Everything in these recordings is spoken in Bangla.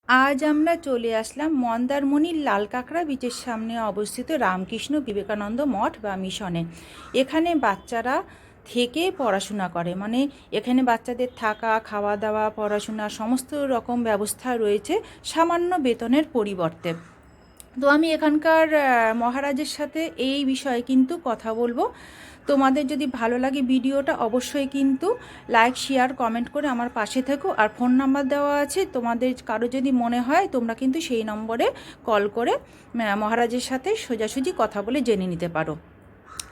আজ আমরা চলে আসলাম মন্দারমণির লাল কাঁকড়া বিচের সামনে অবস্থিত রামকৃষ্ণ বিবেকানন্দ মঠ বা মিশনে। এখানে বাচ্চারা থেকে পড়াশোনা করে, মানে এখানে বাচ্চাদের থাকা, খাওয়া দাওয়া, পড়াশোনা সমস্ত রকম ব্যবস্থা রয়েছে সামান্য বেতনের পরিবর্তে। তো আমি এখানকার মহারাজের সাথে এই বিষয়ে কিন্তু কথা বলবো। তোমাদের যদি ভালো লাগে ভিডিওটা অবশ্যই কিন্তু লাইক, শেয়ার, কমেন্ট করে আমার পাশে থেকো। আর ফোন নাম্বার দেওয়া আছে, তোমাদের কারো যদি মনে হয় তোমরা কিন্তু সেই নম্বরে কল করে মহারাজের সাথে সোজাসুজি কথা বলে জেনে নিতে পারো।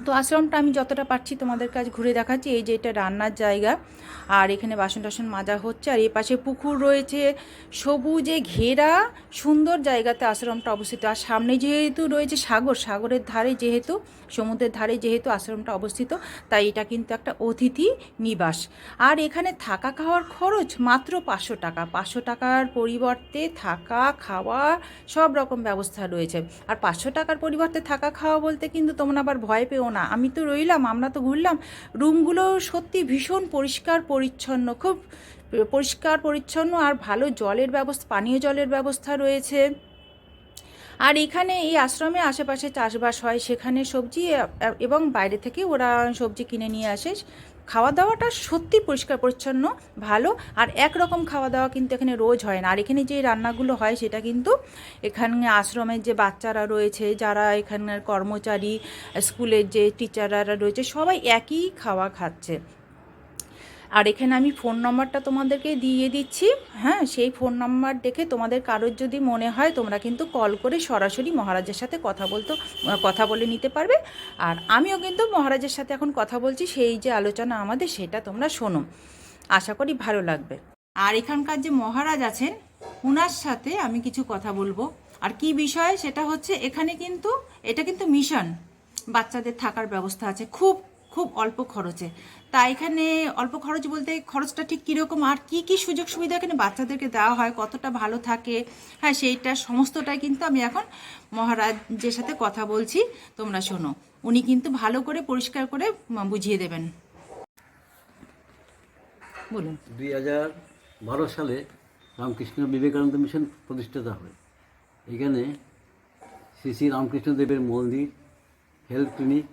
তো আশ্রমটা আমি যতটা পারছি তোমাদের কাছে ঘুরে দেখাচ্ছি। এই যে এটা রান্নার জায়গা, আর এখানে বাসন টাসন মাজা হচ্ছে, আর এই পাশে পুকুর রয়েছে, সবুজে ঘেরা সুন্দর জায়গাতে আশ্রমটা অবস্থিত। আর সামনে যেহেতু রয়েছে সাগর, সাগরের ধারে যেহেতু, সমুদ্রের ধারে যেহেতু আশ্রমটা অবস্থিত, তাই এটা কিন্তু একটা অতিথি নিবাস। আর এখানে থাকা খাওয়ার খরচ মাত্র 500 টাকা। 500 টাকার পরিবর্তে থাকা খাওয়া সব রকম ব্যবস্থা রয়েছে। আর 500 টাকার পরিবর্তে থাকা খাওয়া বলতে কিন্তু তোমরা আবার ভয় পেও না। আমি তো রইলাম, আমরা তো ঘুরলাম, রুমগুলো সত্যি ভীষণ পরিষ্কার পরিচ্ছন্ন, খুব পরিষ্কার পরিচ্ছন্ন। আর ভালো জলের ব্যবস্থা, পানীয় জলের ব্যবস্থা রয়েছে। আর এখানে এই আশ্রমে আশেপাশে চাষবাস হয়, সেখানে সবজি এবং বাইরে থেকে ওরা সবজি কিনে নিয়ে আসে। খাওয়া দাওয়াটা সত্যি পরিষ্কার পরিচ্ছন্ন, ভালো। আর একরকম খাওয়া দাওয়া কিন্তু এখানে রোজ হয় না। আর এখানে যে রান্নাগুলো হয় সেটা কিন্তু এখানে আশ্রমের যে বাচ্চারা রয়েছে, যারা এখানের কর্মচারী, স্কুলের যে টিচাররা রয়েছে, সবাই একই খাওয়া খাচ্ছে। আর এখানে আমি ফোন নম্বরটা তোমাদেরকে দিয়ে দিচ্ছি। হ্যাঁ, সেই ফোন নাম্বার দেখে তোমাদের কারোর যদি মনে হয় তোমরা কিন্তু কল করে সরাসরি মহারাজের সাথে কথা বলে নিতে পারবে। আর আমিও কিন্তু মহারাজের সাথে এখন কথা বলছি, সেই যে আলোচনা আমাদের সেটা তোমরা শোনো, আশা করি ভালো লাগবে। আর এখানকার যে মহারাজ আছেন ওনার সাথে আমি কিছু কথা বলবো। আর কি বিষয় সেটা হচ্ছে, এখানে কিন্তু এটা কিন্তু মিশন, বাচ্চাদের থাকার ব্যবস্থা আছে খুব খুব অল্প খরচে। তা এখানে অল্প খরচ বলতে খরচটা ঠিক কীরকম, আর কি কি সুযোগ সুবিধা এখানে বাচ্চাদেরকে দেওয়া হয়, কতটা ভালো থাকে, হ্যাঁ সেইটা সমস্তটাই কিন্তু আমি এখন মহারাজের সাথে কথা বলছি, তোমরা শোনো। উনি কিন্তু ভালো করে পরিষ্কার করে বুঝিয়ে দেবেন। বলুন। 2012 সালে রামকৃষ্ণ বিবেকানন্দ মিশন প্রতিষ্ঠিত হয়। এখানে শ্রী শ্রী রামকৃষ্ণ দেবের মন্দির, হেলথ ক্লিনিক,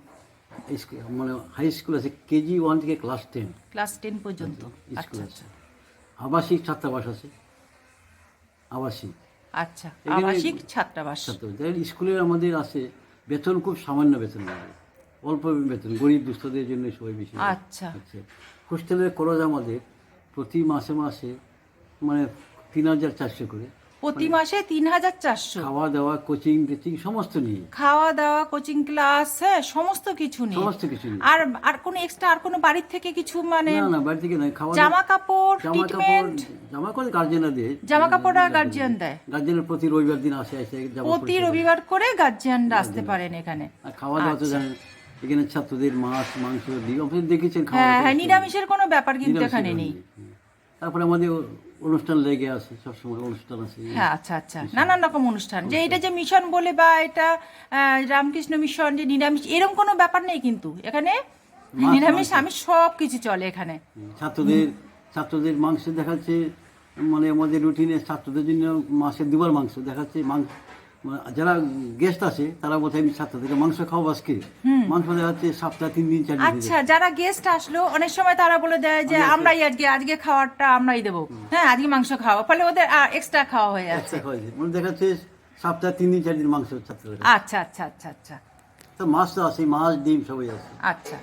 মানে হাই স্কুল আছে, কেজি 1 থেকে ক্লাস 10 পর্যন্ত স্কুল আছে। আবাসিক ছাত্রাবাস আছে, আবাসিক। আচ্ছা, আবাসিক ছাত্রাবাস। স্কুলের আমাদের আছে, বেতন খুব সামান্য বেতন, অল্প বেতন, গরিব দুস্থদের জন্য সবাই বেশি। আচ্ছা, হোস্টেলের খরচ আমাদের প্রতি মাসে মানে 3,400 করে। প্রতি মাসে 3,400? খাওয়া দাওয়া, কোচিং সমস্ত নিয়ে। খাওয়া দাওয়া, কোচিং ক্লাস, হ্যাঁ সমস্ত কিছু নিয়ে। সমস্ত কিছু নিয়ে। আর কোনো এক্সট্রা আর কোনো বাড়ির থেকে কিছু, মানে না বাড়ি থেকে নয়। খাওয়া, জামা কাপড়, ট্রিটমেন্ট? জামা কাপড় গার্জিয়ানরা দেয়। জামা কাপড়টা গার্জিয়ান দেয়? গার্জিয়ানরা প্রতি রবিবার দিন আসে, প্রতি রবিবার করে গার্জিয়ানরা আসতে পারেন এখানে। আর খাওয়া দাওয়া তো জানেন, এখানে ছাত্রদের মাছ মাংস দেখেছেন খাওয়া। হ্যাঁ, নিরামিষের কোনো ব্যাপার কিন্তু এখানে নেই। তারপরে আমাদের অনুষ্ঠান লেগে আছে, সবসময় অনুষ্ঠান আছে। হ্যাঁ, আচ্ছা আচ্ছা, নানান রকম অনুষ্ঠান। যে এটা যে মিশন বলে বা এটা রামকৃষ্ণ মিশন যে নিরামিষ, এরকম কোনো ব্যাপার নেই কিন্তু এখানে। নিরামিষ আমিষ সব কিছু চলে এখানে। ছাত্রদের মাংস দেখাচ্ছে, মানে আমাদের রুটিনে ছাত্রদের জন্য মাসে 2বার মাংস দেখাচ্ছে। যারা গেস্ট আছে তারা বলছে আমি ছাত্রদেরকে মাংস খাওয়াবো আজকে, মাংস দেখাচ্ছে সপ্তাহে 3 দিন 4 দিন। আচ্ছা, যারা গেস্ট আসলো অনেক সময় তারা বলে দেয় যে আমরাই আজকে খাওয়ারটা আমরাই দেবো, হ্যাঁ আজকে মাংস খাওয়া, ফলে ওদের এক্সট্রা খাওয়া হয়ে যাচ্ছে। মানে দেখাচ্ছে সপ্তাহে 3 দিন 4 দিন মাংস ছাত্রদের। আচ্ছা আচ্ছা আচ্ছা আচ্ছা, তো মাছ তো আছে, মাছ ডিম সবই আছে। আচ্ছা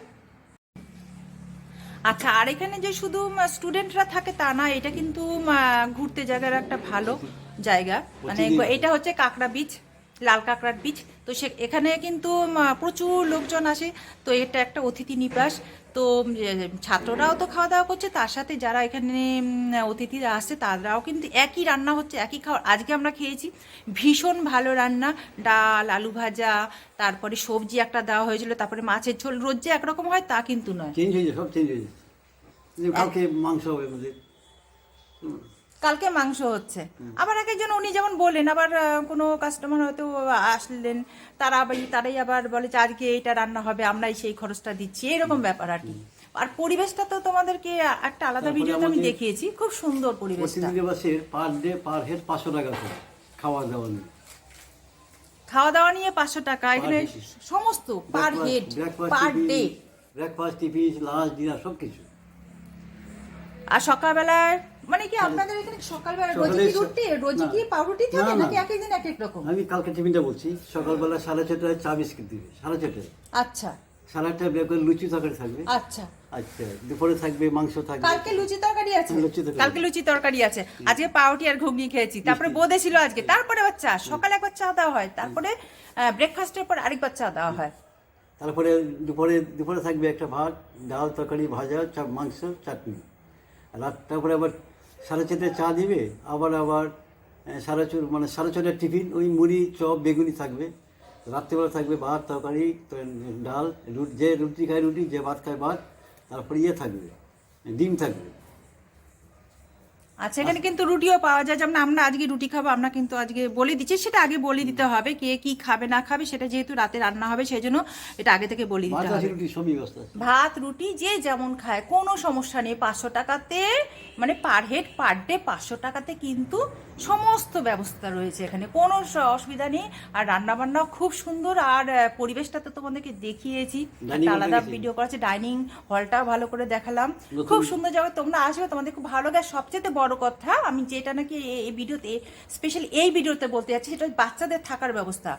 আচ্ছা। আর এখানে যে শুধু স্টুডেন্টরা থাকে তা না, এটা কিন্তু ঘুরতে জায়গার একটা ভালো জায়গা। মানে এটা হচ্ছে কাঁকড়া বীচ, লাল কাঁকড়ার বীচ। তো এখানে কিন্তু প্রচুর লোকজন আসে। তো এটা একটা অতিথি নিবাস। তো ছাত্ররাও তো খাওয়া দাওয়া করছে, তার সাথে যারা এখানে অতিথিরা আসছে তারাও কিন্তু একই রান্না হচ্ছে, একই খাওয়া। আজকে আমরা খেয়েছি, ভীষণ ভালো রান্না, ডাল, আলু ভাজা, তারপরে সবজি একটা দেওয়া হয়েছিল, তারপরে মাছের ঝোল। রোজ যে একরকম হয় তা কিন্তু নয়, চেঞ্জ হয়ে যায়, সব চেঞ্জ হয়ে যায়। কালকে মাংস হবে আমাদের, কালকে মাংস হচ্ছে। আবার একজন উনি যেমন বলেন, আবার কোনো কাস্টমার হয়তো আসলেন, তারাই আবার বলে যে আজকে এইটা রান্না হবে, আমরাই সেই খরচটা দিচ্ছি, এরকম ব্যাপার আর কি। আর পরিবেশটা তো তোমাদেরকে একটা আলাদা ভিডিওতে আমি দেখিয়েছি, খুব সুন্দর পরিবেশটা। পার হেড 500 টাকা করে খাওয়া দাওয়া নিয়ে। খাওয়া দাওয়া নিয়ে 500 টাকা, এখানে সমস্ত per head per day, breakfast, tiffin, lunch, dinner সবকিছু। আর সকালবেলায় মানে কি আপনাদের এখানে সকালবেলা রোজ কি পাউরুটি থাকে নাকি এক এক দিন এক এক রকম? আমি কালকে টিফিনটা বলছি, সকালবেলা 6:30টায় চা বিস্কিট দিবে, 6:30টায়। আচ্ছা, 6:30টায় ব্রেকফাস্ট লুচি তরকারি থাকবে। আচ্ছা আচ্ছা, দুপুরে থাকবে মাংস থাকবে। কালকে লুচি তরকারি আছে, কালকে লুচি তরকারি আছে, আজকে পাউরুটি আর ঘুগনি খেয়েছি, তারপরে বোঁদে ছিল আজকে, তারপরে আবার চা, সকালে একবার চা দেওয়া হয়, তারপরে ব্রেকফাস্টের পর আরেকবার চা দেওয়া হয়। তারপরে দুপুরে থাকবে একটা ভাত, ডাল, তরকারি, ভাজা, মাংস, চাটনি। রাত তারপরে আবার 4:30টায় চা দিবে, আবার 4:30 টিফিন, ওই মুড়ি, চপ, বেগুনি থাকবে। রাত্রিবেলা থাকবে ভাত, তরকারি, ডাল, যে রুটি খায় রুটি, যে ভাত খায় ভাত, তারপরে থাকবে ডিম থাকবে। আচ্ছা, এখানে কিন্তু রুটিও পাওয়া যায়, যেমন আমরা আজকে রুটি খাবো, আমরা কিন্তু আজকে বলে দিচ্ছি, সেটা আগে বলে দিতে হবে কে কি খাবে না খাবে, সেটা যেহেতু রাতে রান্না হবে সেই জন্য এটা আগে থেকে বলে দিতে হবে। ভাত রুটি যে যেমন খায় কোনো সমস্যা নেই, 500 টাকাতে মানে পার হেড পার ডে 500 টাকাতে কিন্তু সমস্ত ব্যবস্থা রয়েছে এখানে, কোনো অসুবিধা নেই। আর রান্না বান্নাও খুব সুন্দর, আর পরিবেশটা তো তোমাদেরকে দেখিয়েছি, একটা আলাদা ভিডিও করা আছে, ডাইনিং হলটাও ভালো করে দেখালাম, খুব সুন্দর জায়গা। তোমরা আসবে, তোমাদের খুব ভালো লাগে। সবচেয়ে বড় কথা আমি যেটা নাকি এই ভিডিওতে স্পেশালি এই ভিডিওতে বলতে যাচ্ছি, সেটা বাচ্চাদের থাকার ব্যবস্থা,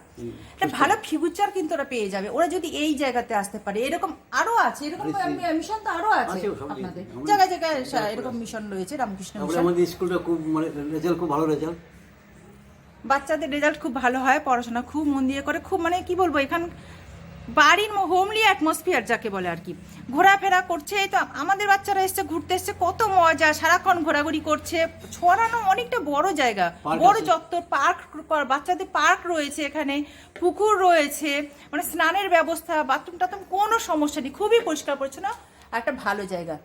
একটা ভালো ফিউচার কিন্তু ওরা পেয়ে যাবে ওরা যদি এই জায়গাতে আসতে পারে। এরকম আরো আছে, এরকম মিশন তো আরো আছে আপনাদের জায়গায় জায়গায়, এরকম মিশন রয়েছে, রামকৃষ্ণ মিশন। আমাদের স্কুলটা খুব মানে রেজাল্ট খুব ভালো রেজাল্ট, বাচ্চাদের রেজাল্ট খুব ভালো হয়, পড়াশোনা খুব মন দিয়ে করে, খুব মানে কি বলবো, এখান বাড়ির হোমলি অ্যাটমসফিয়ার যাকে বলে আর কি, ঘোরাফেরা করছে। এই তো আমাদের বাচ্চারা এসছে, ঘুরতে এসছে, কত মজা, সারাক্ষণ ঘোরাঘুরি করছে, ছড়ানো অনেকটা বড় জায়গা, বড় চত্বর, পার্ক, বাচ্চাদের পার্ক রয়েছে এখানে, পুকুর রয়েছে, মানে স্নানের ব্যবস্থা, বাথরুম টাথরুম কোনো সমস্যা নেই, খুবই পরিষ্কার পরিচ্ছন্ন, একটা ভালো জায়গা।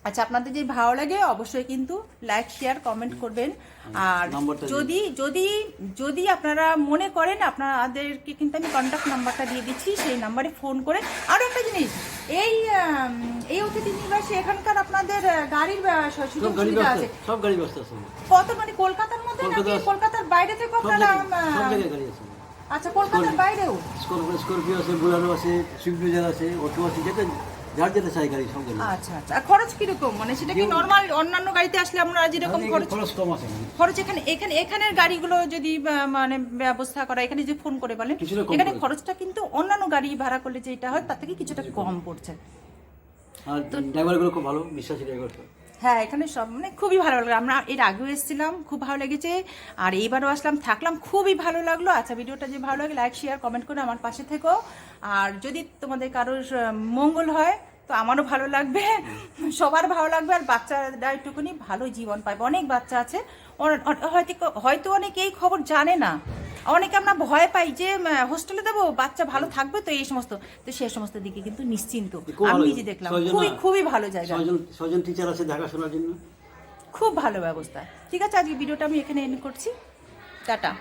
আচ্ছা, আপনাদের যদি ভালো লাগে অবশ্যই কিন্তু লাইক শেয়ার কমেন্ট করবেন। আর যদি যদি যদি আপনারা মনে করেন, আপনাদেরকে কিন্তু আমি কন্ট্যাক্ট নাম্বারটা দিয়ে দিচ্ছি, সেই নাম্বারে ফোন করে। আরও একটা জিনিস, এই অতিথি নিবাসে এখানকার আপনাদের গাড়ির সুযোগ সুবিধা আছে, সব গাড়ি ব্যবস্থা আছে। কত মানে কলকাতার মধ্যে নাকি কলকাতার বাইরে থেকে আপনারা? আচ্ছা, কলকাতার বাইরেও স্করপিও আছে, বোলেরো আছে, সুইফট ডিজায়ার আছে, অটো আছে, যার যেটা চাই গাড়ি সব গাড়ি। আচ্ছা আচ্ছা, খরচ কিরকম, মানে সেটা কি নর্মাল অন্যান্য গাড়িতে আসলে আমরা যেরকম খরচ কম আছে? খরচ এখানের গাড়িগুলো যদি মানে ব্যবস্থা করা, এখানে যে ফোন করে বলেন, এখানে খরচটা কিন্তু অন্যান্য গাড়ি ভাড়া করলে যেটা হয় তার থেকে কিছুটা কম পড়ছে। আর ড্রাইভারগুলো খুব ভালো, বিশ্বাসী ড্রাইভার। হ্যাঁ, এখানে সব মানে খুবই ভালো লাগলো, আমরা এর আগেও এসেছিলাম, খুব ভালো লেগেছে, আর এইবারও আসলাম, থাকলাম, খুবই ভালো লাগলো। আচ্ছা, ভিডিওটা যে ভালো লাগে লাইক শেয়ার কমেন্ট করে আমার পাশে থেকো। আর যদি তোমাদের কারোর মঙ্গল হয় তো আমারও ভালো লাগবে, সবার ভালো লাগবে, আর বাচ্চারা একটুখানি ভালো জীবন পাবে। অনেক বাচ্চা আছে হয়তো অনেকে এই খবর জানে না, অনেকে আমরা ভয় পাই যে হোস্টেলে দেবো, বাচ্চা ভালো থাকবে তো, এই সমস্ত, তো সেই সমস্ত দিকে কিন্তু নিশ্চিন্ত। আমি নিজে দেখলাম, খুবই খুবই ভালো জায়গা, 6 জন টিচার আছে দেখাশোনার জন্য, খুব ভালো ব্যবস্থা। ঠিক আছে, আজকে ভিডিওটা আমি এখানে এন্ড করছি, টাটা।